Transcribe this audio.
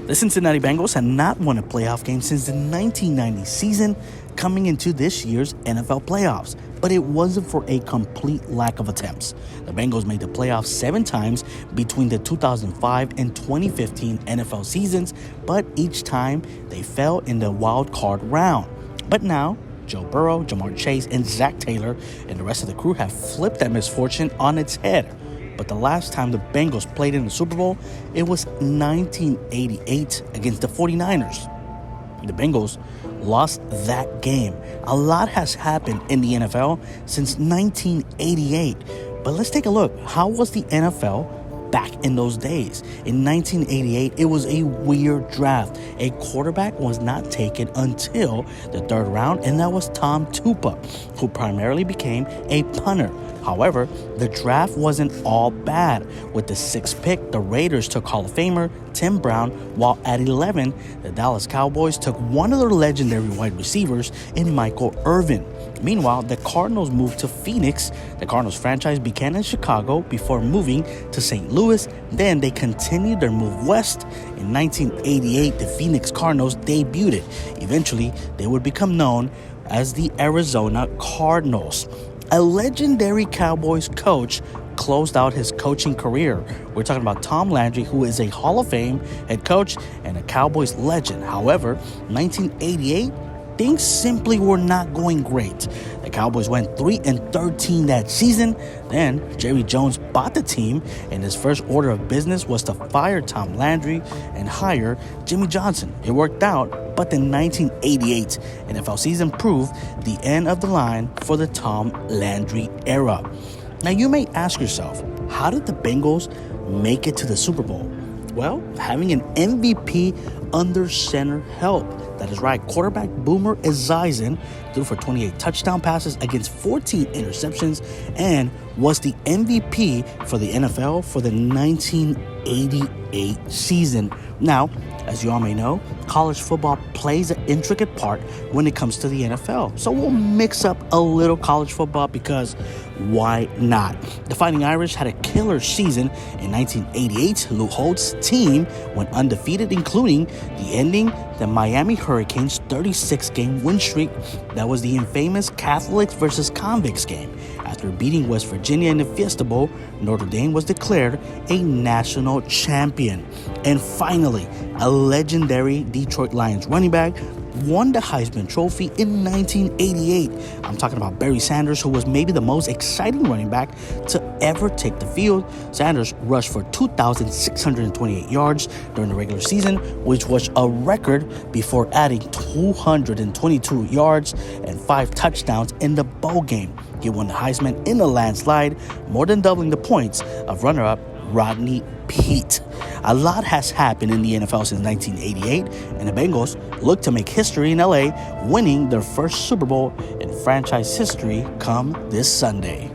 The Cincinnati Bengals had not won a playoff game since the 1990 season, coming into this year's NFL playoffs, but it wasn't for a complete lack of attempts. The Bengals made the playoffs 7 times between the 2005 and 2015 NFL seasons, but each time they fell in the wild card round. But now, Joe Burrow, Jamar Chase, and Zach Taylor and the rest of the crew have flipped that misfortune on its head. But the last time the Bengals played in the Super Bowl, it was 1988 against the 49ers. The Bengals lost that game. A lot has happened in the NFL since 1988. But let's take a look. How was the NFL back in those days? In 1988, it was a weird draft. A quarterback was not taken until the 3rd round, and that was Tom Tupa, who primarily became a punter. However, the draft wasn't all bad. With the 6th pick, the Raiders took Hall of Famer Tim Brown, while at 11, the Dallas Cowboys took one of their legendary wide receivers in Michael Irvin. Meanwhile, the Cardinals moved to Phoenix. The Cardinals franchise began in Chicago before moving to St. Louis. Then they continued their move west. In 1988, the Phoenix Cardinals debuted. Eventually, they would become known as the Arizona Cardinals. A legendary Cowboys coach closed out his coaching career. We're talking about Tom Landry, who is a Hall of Fame head coach and a Cowboys legend. However, 1988, things simply were not going great. The Cowboys went 3-13 that season. Then Jerry Jones bought the team, and his first order of business was to fire Tom Landry and hire Jimmy Johnson. It worked out, but the 1988 NFL season proved the end of the line for the Tom Landry era. Now you may ask yourself, how did the Bengals make it to the Super Bowl? Well, having an MVP under center helped. That is right, quarterback Boomer Esiason threw for 28 touchdown passes against 14 interceptions and was the MVP for the NFL for the 1988 season. Now, as you all may know, college football plays an intricate part when it comes to the NFL. So we'll mix up a little college football because why not? The Fighting Irish had a killer season in 1988. Lou Holtz's team went undefeated, including the ending the Miami Hurricanes' 36-game win streak. That was the infamous Catholics versus Convicts game. After beating West Virginia in the Fiesta Bowl, Notre Dame was declared a national champion. And finally, a legendary Detroit Lions running back won the Heisman Trophy in 1988. I'm talking about Barry Sanders, who was maybe the most exciting running back to ever take the field. Sanders rushed for 2,628 yards during the regular season, which was a record before adding 222 yards and 5 touchdowns in the bowl game. He won the Heisman in a landslide, more than doubling the points of runner-up Rodney Peete. A lot has happened in the NFL since 1988, and the Bengals look to make history in LA, winning their first Super Bowl in franchise history come this Sunday.